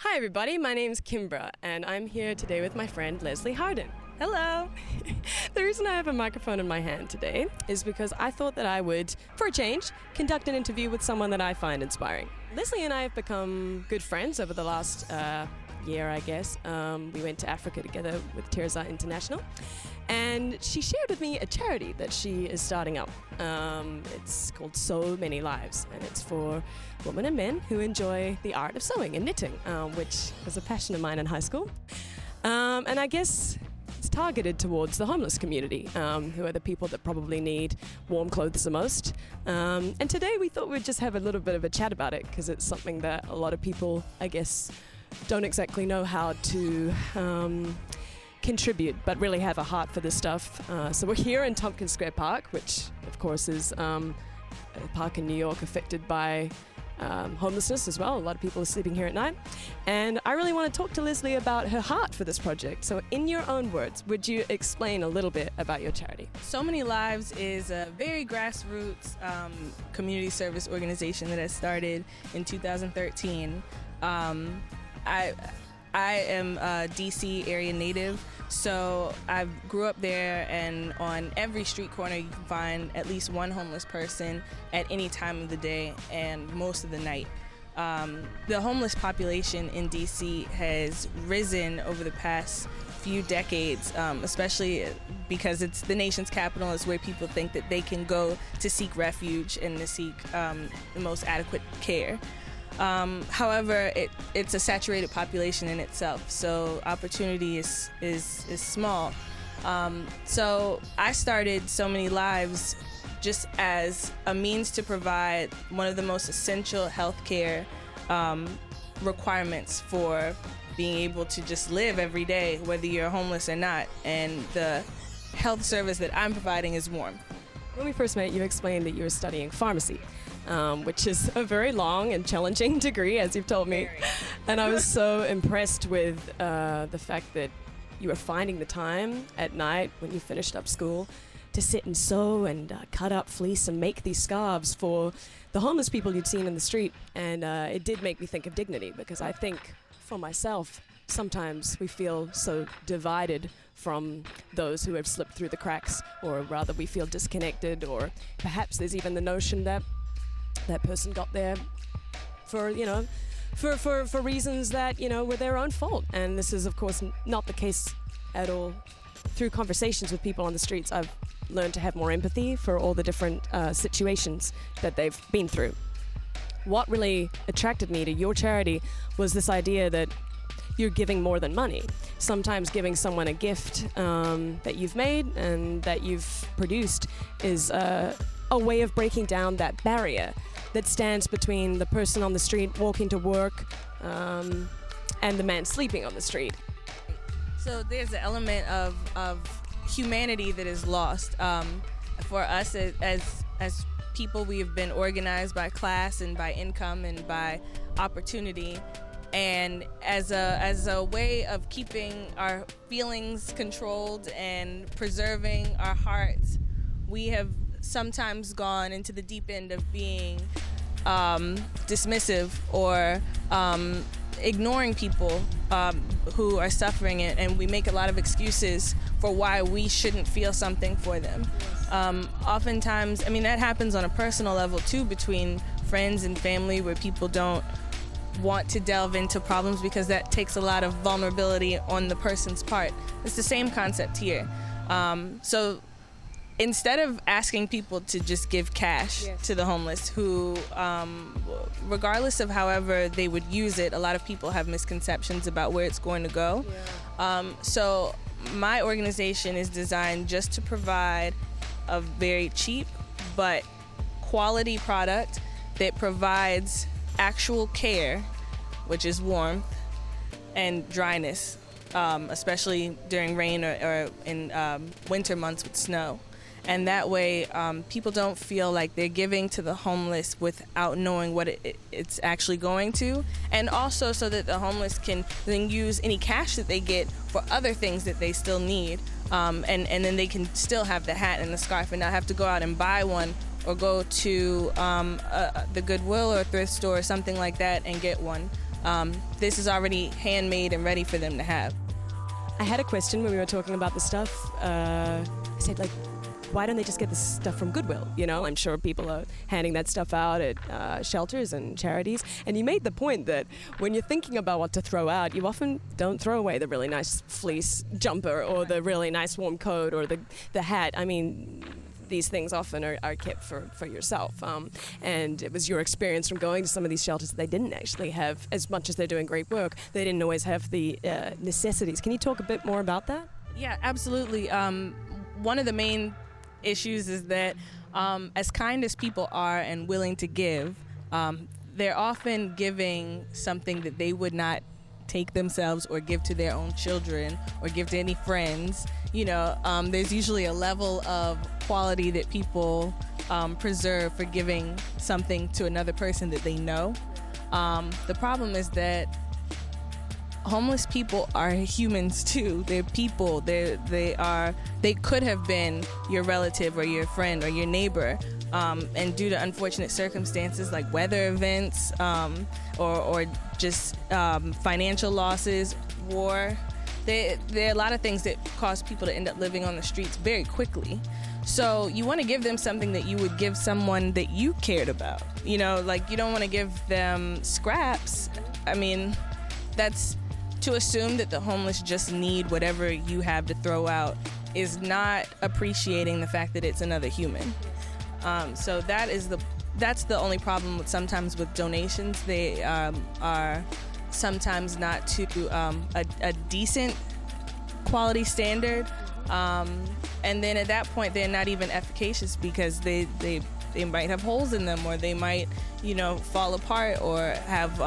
Hi everybody, my name's Kimbra and I'm here today with my friend Leslie Harden. Hello. The reason I have a microphone in my hand today is because I thought that I would, for a change, conduct an interview with someone that I find inspiring. Leslie and I have become good friends over the last year, I guess. We went to Africa together with Tirzah International, and she shared with me a charity that she is starting up. It's called So Many Lives, and it's for women and men who enjoy the art of sewing and knitting, which was a passion of mine in high school. And I guess it's targeted towards the homeless community, who are the people that probably need warm clothes the most. And today we thought we'd just have a little bit of a chat about it, because it's something that a lot of people, I guess, don't exactly know how to contribute, but really have a heart for this stuff. So we're here in Tompkins Square Park, which of course is a park in New York affected by homelessness as well. A lot of people are sleeping here at night. And I really want to talk to Leslie about her heart for this project. So in your own words, would you explain a little bit about your charity? So Many Lives is a very grassroots community service organization that has started in 2013. I am a DC area native, so I grew up there, and on every street corner you can find at least one homeless person at any time of the day and most of the night. The homeless population in DC has risen over the past few decades, especially because it's the nation's capital. It's where people think that they can go to seek refuge and to seek the most adequate care. However, it's a saturated population in itself, so opportunity is small. So I started So Many Lives just as a means to provide one of the most essential healthcare requirements for being able to just live every day, whether you're homeless or not. And the health service that I'm providing is warmth. When we first met, you explained that you were studying pharmacy, which is a very long and challenging degree, as you've told me. And I was so impressed with the fact that you were finding the time at night when you finished up school to sit and sew and cut up fleece and make these scarves for the homeless people you'd seen in the street. And it did make me think of dignity, because I think for myself, sometimes we feel so divided from those who have slipped through the cracks, or rather we feel disconnected, or perhaps there's even the notion that that person got there for, for reasons that, were their own fault. And this is, of course, not the case at all. Through conversations with people on the streets, I've learned to have more empathy for all the different situations that they've been through. What really attracted me to your charity was this idea that you're giving more than money. Sometimes giving someone a gift that you've made and that you've produced is a way of breaking down that barrier that stands between the person on the street walking to work and the man sleeping on the street. So there's an element of humanity that is lost. For us as people, we have been organized by class and by income and by opportunity. And as a way of keeping our feelings controlled and preserving our hearts, we have sometimes gone into the deep end of being dismissive or ignoring people who are suffering, and we make a lot of excuses for why we shouldn't feel something for them. Oftentimes, that happens on a personal level too, between friends and family, where people don't want to delve into problems because that takes a lot of vulnerability on the person's part. It's the same concept here. So instead of asking people to just give cash to the homeless, who, regardless of however they would use it, a lot of people have misconceptions about where it's going to go. So my organization is designed just to provide a very cheap but quality product that provides actual care, which is warmth and dryness, especially during rain or in winter months with snow. And that way people don't feel like they're giving to the homeless without knowing what it's actually going to, and also so that the homeless can then use any cash that they get for other things that they still need, and then they can still have the hat and the scarf and not have to go out and buy one or go to the Goodwill or thrift store or something like that and get one. this is already handmade and ready for them to have. I had a question when we were talking about the stuff. I said, like, why don't they just get this stuff from Goodwill? You know, I'm sure people are handing that stuff out at shelters and charities. And you made the point that when you're thinking about what to throw out, you often don't throw away the really nice fleece jumper or the really nice warm coat or the hat. I mean, these things often are kept for yourself. And it was your experience from going to some of these shelters that they didn't actually have, as much as they're doing great work, they didn't always have the necessities. Can you talk a bit more about that? Yeah, absolutely. One of the main issues is that as kind as people are and willing to give, they're often giving something that they would not take themselves or give to their own children or give to any friends. You know, there's usually a level of quality that people preserve for giving something to another person that they know. The problem is that homeless people are humans too. They're people. They could have been your relative or your friend or your neighbor, and due to unfortunate circumstances like weather events or just financial losses, war, there are a lot of things that cause people to end up living on the streets very quickly. So you want to give them something that you would give someone that you cared about. You know, like, you don't want to give them scraps. I mean, that's to assume that the homeless just need whatever you have to throw out is not appreciating the fact that it's another human. So that's the only problem sometimes with donations. They are sometimes not to a decent quality standard, and then at that point they're not even efficacious because they might have holes in them, or they might, you know, fall apart or have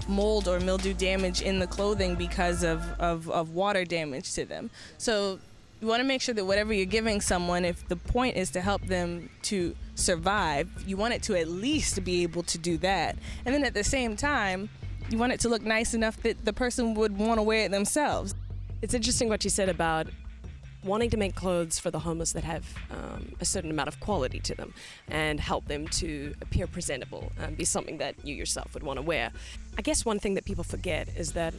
mold or mildew damage in the clothing because of water damage to them. So you want to make sure that whatever you're giving someone, if the point is to help them to survive, you want it to at least be able to do that. And then at the same time, you want it to look nice enough that the person would want to wear it themselves. It's interesting what you said about wanting to make clothes for the homeless that have a certain amount of quality to them and help them to appear presentable and be something that you yourself would want to wear. I guess one thing that people forget is that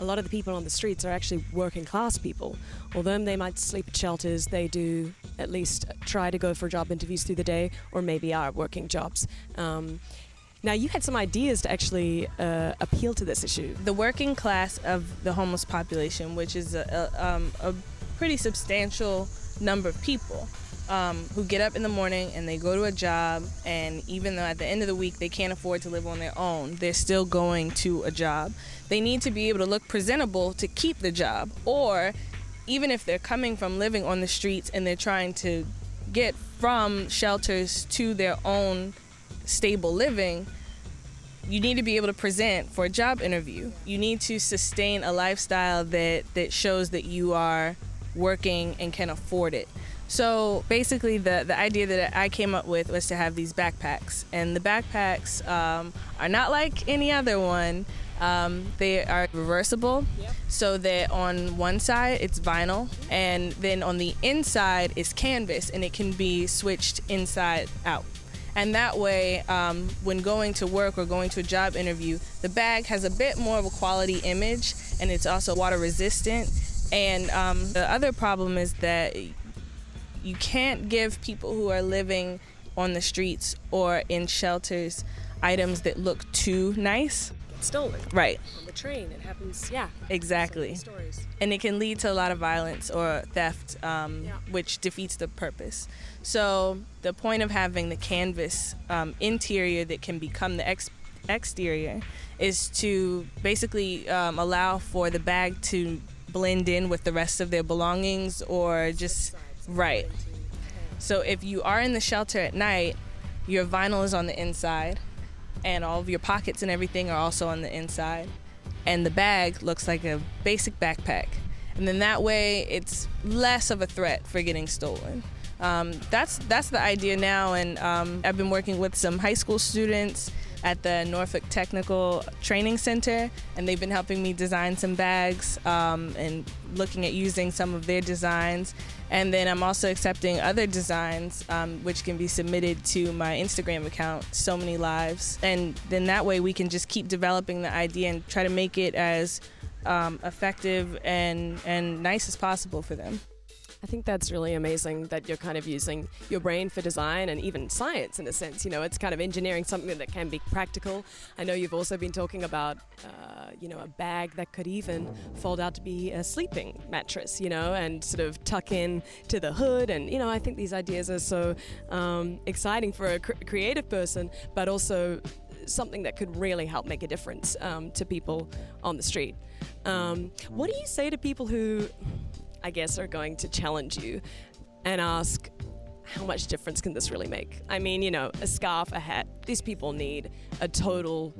a lot of the people on the streets are actually working class people. Although they might sleep at shelters, they do at least try to go for job interviews through the day, or maybe are working jobs. Now, you had some ideas to actually appeal to this issue. The working class of the homeless population, which is a pretty substantial number of people who get up in the morning and they go to a job, and even though at the end of the week they can't afford to live on their own, they're still going to a job. They need to be able to look presentable to keep the job, or even if they're coming from living on the streets and they're trying to get from shelters to their own stable living, you need to be able to present for a job interview. You need to sustain a lifestyle that shows that you are working and can afford it. So basically the idea that I came up with was to have these backpacks, and the backpacks are not like any other one. They are reversible, so that on one side it's vinyl, and then on the inside is canvas, and it can be switched inside out. And that way, when going to work or going to a job interview, the bag has a bit more of a quality image, and it's also water resistant. And the other problem is that you can't give people who are living on the streets or in shelters items that look too nice. Stolen. Right. On the train, it happens, yeah. Exactly. Stories. And it can lead to a lot of violence or theft, which defeats the purpose. So the point of having the canvas interior that can become the exterior is to basically allow for the bag to blend in with the rest of their belongings, or just right. So if you are in the shelter at night, your vinyl is on the inside, and all of your pockets and everything are also on the inside, and the bag looks like a basic backpack, and then that way it's less of a threat for getting stolen. That's the idea now, and I've been working with some high school students at the Norfolk Technical Training Center, and they've been helping me design some bags and looking at using some of their designs. And then I'm also accepting other designs, which can be submitted to my Instagram account, So Many Lives. And then that way we can just keep developing the idea and try to make it as effective and nice as possible for them. I think that's really amazing that you're kind of using your brain for design and even science in a sense. You know, it's kind of engineering something that can be practical. I know you've also been talking about, a bag that could even fold out to be a sleeping mattress, and sort of tuck in to the hood. And, I think these ideas are so exciting for a creative person, but also something that could really help make a difference to people on the street. What do you say to people who, I guess, are going to challenge you and ask, how much difference can this really make? I mean, a scarf, a hat, these people need a total,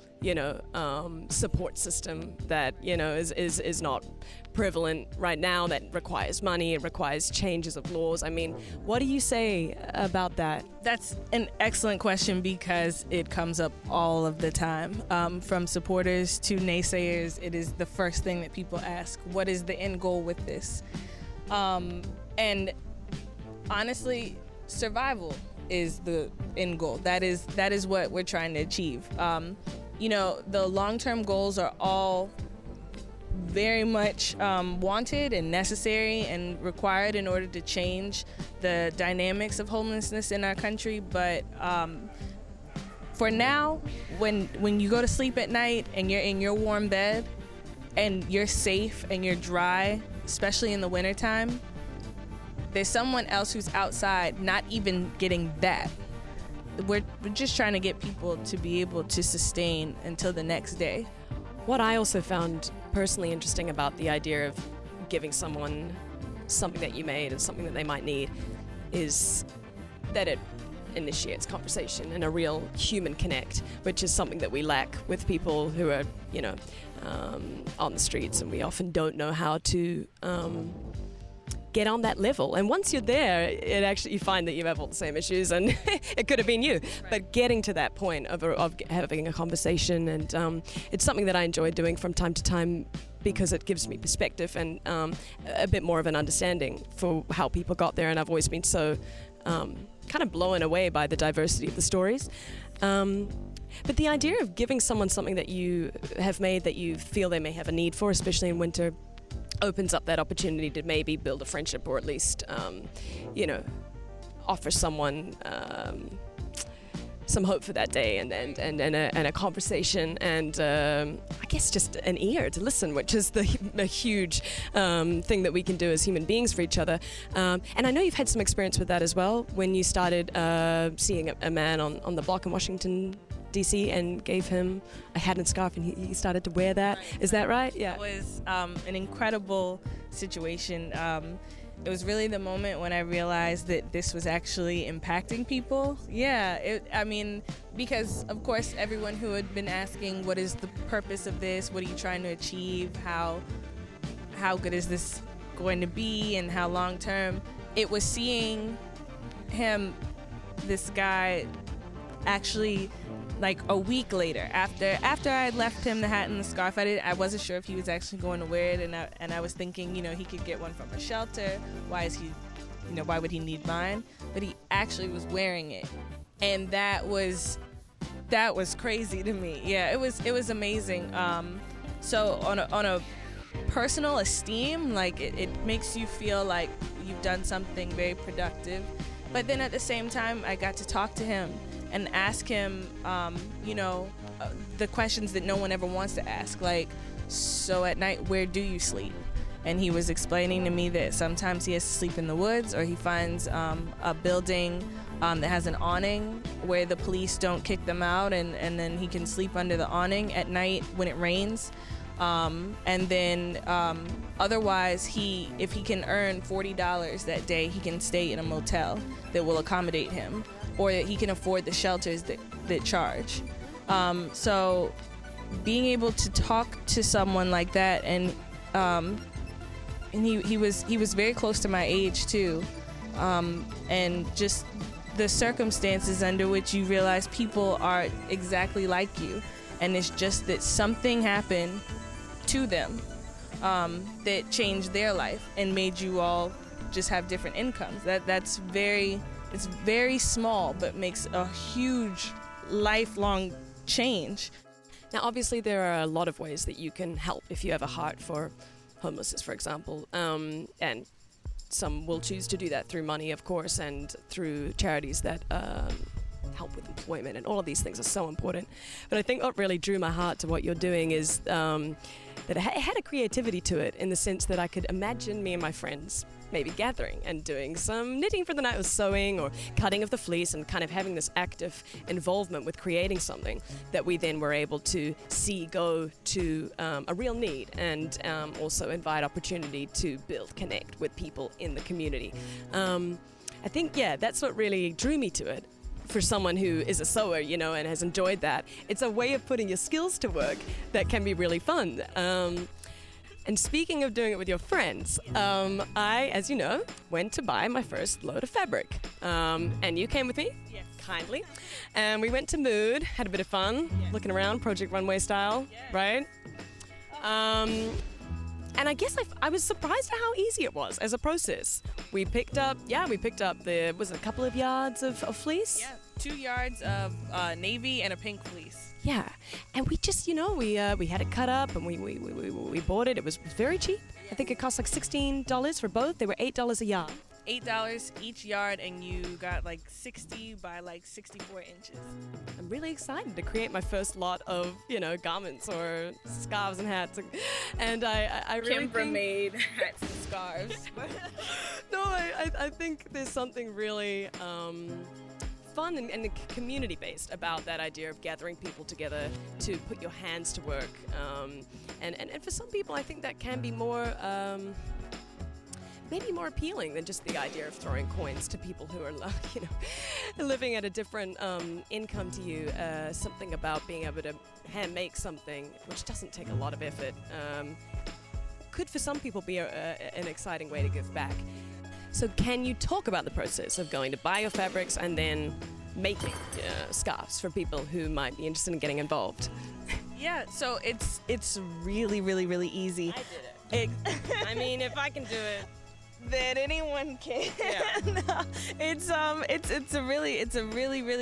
support system that, is not prevalent right now, that requires money, it requires changes of laws. I mean, what do you say about that? That's an excellent question because it comes up all of the time. From supporters to naysayers, it is the first thing that people ask. What is the end goal with this? And honestly, survival is the end goal. That is what we're trying to achieve. The long-term goals are all very much wanted and necessary and required in order to change the dynamics of homelessness in our country. But for now, when you go to sleep at night and you're in your warm bed and you're safe and you're dry, especially in the wintertime, there's someone else who's outside not even getting that. We're just trying to get people to be able to sustain until the next day. What I also found personally interesting about the idea of giving someone something that you made and something that they might need is that it initiates conversation and a real human connect, which is something that we lack with people who are, on the streets, and we often don't know how to get on that level. And once you're there, you find that you have all the same issues, and it could have been you. Right. But getting to that point of having a conversation, and it's something that I enjoy doing from time to time because it gives me perspective and a bit more of an understanding for how people got there. And I've always been so kind of blown away by the diversity of the stories. But the idea of giving someone something that you have made that you feel they may have a need for, especially in winter, opens up that opportunity to maybe build a friendship, or at least, offer someone some hope for that day, and a conversation, and I guess just an ear to listen, which is a huge thing that we can do as human beings for each other. And I know you've had some experience with that as well when you started seeing a man on the block in Washington, D.C. and gave him a hat and scarf, and he started to wear that. Is that right? Yeah. It was an incredible situation. It was really the moment when I realized that this was actually impacting people. Yeah, because of course everyone who had been asking, what is the purpose of this? What are you trying to achieve? How good is this going to be, and how long term? It was seeing him, this guy, actually, like a week later, after I had left him the hat and the scarf, I wasn't sure if he was actually going to wear it, and I was thinking, he could get one from a shelter. Why would he need mine? But he actually was wearing it, and that was crazy to me. Yeah, it was amazing. So on a personal esteem, like it makes you feel like you've done something very productive. But then at the same time, I got to talk to him and ask him, the questions that no one ever wants to ask, like, so at night, where do you sleep? And he was explaining to me that sometimes he has to sleep in the woods, or he finds a building that has an awning where the police don't kick them out, and then he can sleep under the awning at night when it rains. And then otherwise, if he can earn $40 that day, he can stay in a motel that will accommodate him, or that he can afford the shelters that charge. So being able to talk to someone like that, and he was very close to my age too, and just the circumstances under which you realize people are exactly like you, and it's just that something happened to them that changed their life and made you all just have different incomes. It's very small, but makes a huge lifelong change. Now, obviously, there are a lot of ways that you can help if you have a heart for homelessness, for example, and some will choose to do that through money, of course, and through charities that help with employment, and all of these things are so important. But I think what really drew my heart to what you're doing is that it had a creativity to it, in the sense that I could imagine me and my friends maybe gathering and doing some knitting for the night, or sewing or cutting of the fleece, and kind of having this active involvement with creating something that we then were able to see go to a real need, and also invite opportunity to connect with people in the community. I think, that's what really drew me to it. For someone who is a sewer, and has enjoyed that, it's a way of putting your skills to work that can be really fun. And speaking of doing it with your friends, I, as you know, went to buy my first load of fabric. And you came with me, Yes. kindly. And we went to Mood, had a bit of fun, looking around, Project Runway style, right? And I guess I was surprised at how easy it was as a process. We picked up was it a couple of yards of fleece? Yeah, 2 yards of navy and a pink fleece. Yeah, and we just, we had it cut up, and we bought it. It was very cheap. I think it cost like $16 for both. They were $8 a yard. $8 each yard, and you got like 60 by like 64 inches. I'm really excited to create my first lot of, garments or scarves and hats. And I really Kimbra made hats and scarves. No, I think there's something really fun and community-based about that idea of gathering people together to put your hands to work. And for some people, I think that can be more... maybe more appealing than just the idea of throwing coins to people who are, living at a different income to you. Something about being able to hand make something, which doesn't take a lot of effort, could for some people be an exciting way to give back. So can you talk about the process of going to buy your fabrics and then making scarves for people who might be interested in getting involved? Yeah, so it's really, really, really easy. I did it. I mean, if I can do it, then anyone can. Yeah. It's a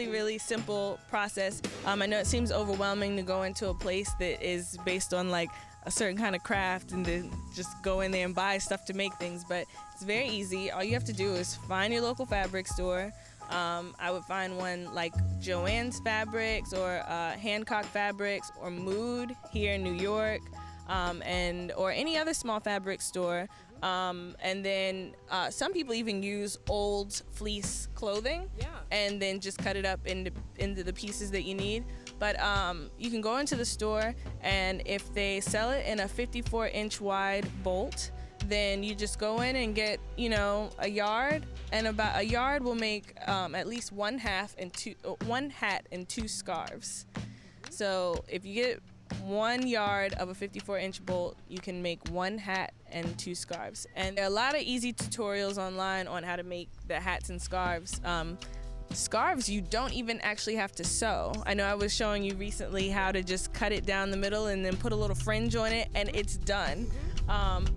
really simple process. I know it seems overwhelming to go into a place that is based on like a certain kind of craft and then just go in there and buy stuff to make things, but it's very easy. All you have to do is find your local fabric store. I would find one like Joann's Fabrics or Hancock Fabrics or Mood here in New York, or any other small fabric store. And then some people even use old fleece clothing, and then just cut it up into the pieces that you need. But you can go into the store, and if they sell it in a 54-inch wide bolt, then you just go in and get, a yard, and about a yard will make at least one hat and two scarves. So if you get 1 yard of a 54-inch bolt, you can make 1 hat and 2 scarves. And there are a lot of easy tutorials online on how to make the hats and scarves. Scarves, you don't even actually have to sew. I know I was showing you recently how to just cut it down the middle and then put a little fringe on it, and it's done.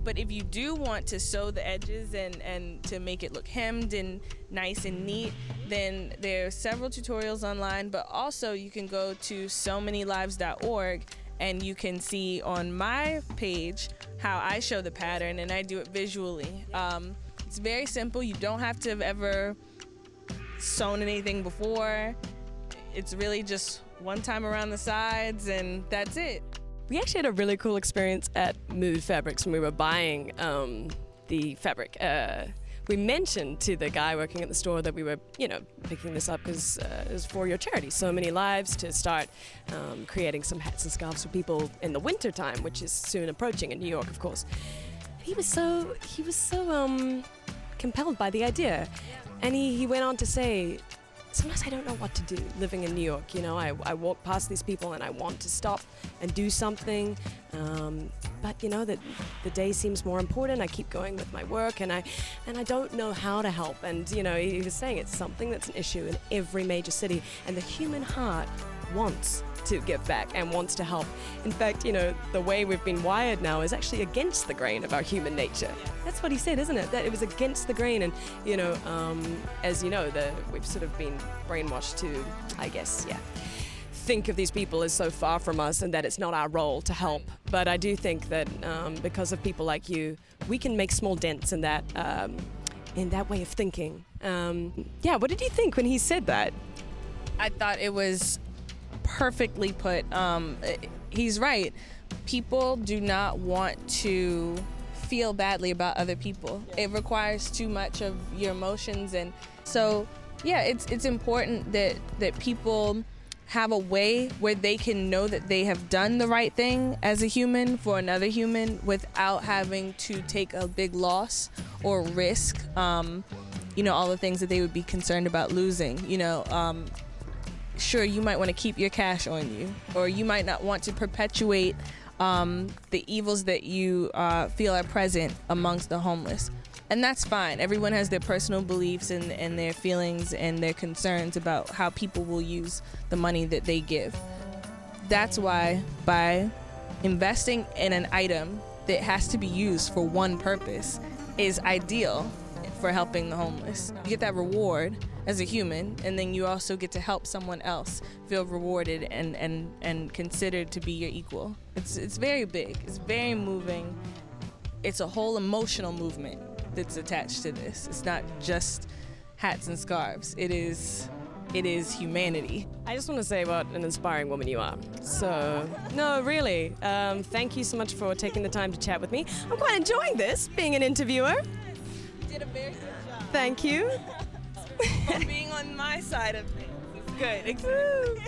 But if you do want to sew the edges and to make it look hemmed and nice and neat, then there are several tutorials online, but also you can go to SoManyLives.org, and you can see on my page how I show the pattern, and I do it visually. It's very simple. You don't have to have ever sewn anything before. It's really just one time around the sides, and that's it. We actually had a really cool experience at Mood Fabrics when we were buying the fabric. We mentioned to the guy working at the store that we were, picking this up because it was for your charity, So Many Lives, to start creating some hats and scarves for people in the winter time, which is soon approaching in New York, of course. He was so compelled by the idea, and he went on to say, sometimes I don't know what to do living in New York. I walk past these people and I want to stop and do something. but you know that the day seems more important. I keep going with my work, and I don't know how to help. And you know, he was saying it's something that's an issue in every major city, and the human heart wants to give back and wants to help. In fact, you know, the way we've been wired now is actually against the grain of our human nature. That's what he said, isn't it? That it was against the grain, and you know, as you know, we've sort of been brainwashed to, I guess, think of these people as so far from us and that it's not our role to help. But I do think that because of people like you, we can make small dents in that way of thinking. What did you think when he said that? I thought it was perfectly put. He's right. People do not want to feel badly about other people. It requires too much of your emotions, and so it's important that people have a way where they can know that they have done the right thing as a human for another human without having to take a big loss or risk, all the things that they would be concerned about losing. Sure, you might want to keep your cash on you, or you might not want to perpetuate the evils that you feel are present amongst the homeless. And that's fine. Everyone has their personal beliefs and their feelings and their concerns about how people will use the money that they give. That's why by investing in an item that has to be used for one purpose is ideal for helping the homeless. You get that reward as a human, and then you also get to help someone else feel rewarded and considered to be your equal. It's very big. It's very moving. It's a whole emotional movement that's attached to this. It's not just hats and scarves. It is humanity. I just want to say what an inspiring woman you are. So, no, really, thank you so much for taking the time to chat with me. I'm quite enjoying this, being an interviewer. You did a very good job. Thank you. For being on my side of things. It's good.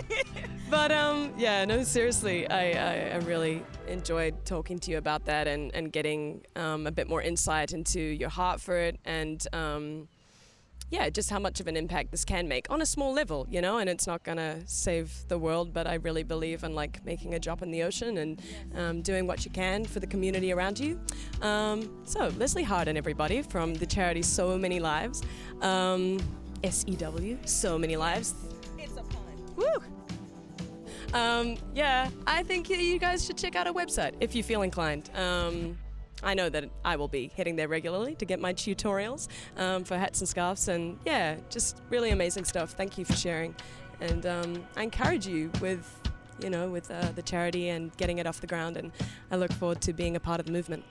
But no, seriously, I really enjoyed talking to you about that and getting a bit more insight into your heart for it, and just how much of an impact this can make on a small level, you know. And it's not gonna save the world, but I really believe in like making a drop in the ocean and doing what you can for the community around you. So Leslie Harden, everybody, from the charity So Many Lives, SEW, So Many Lives. It's a pun. Woo! I think you guys should check out our website if you feel inclined. I know that I will be hitting there regularly to get my tutorials for hats and scarves, and just really amazing stuff. Thank you for sharing, and I encourage you with the charity and getting it off the ground, and I look forward to being a part of the movement.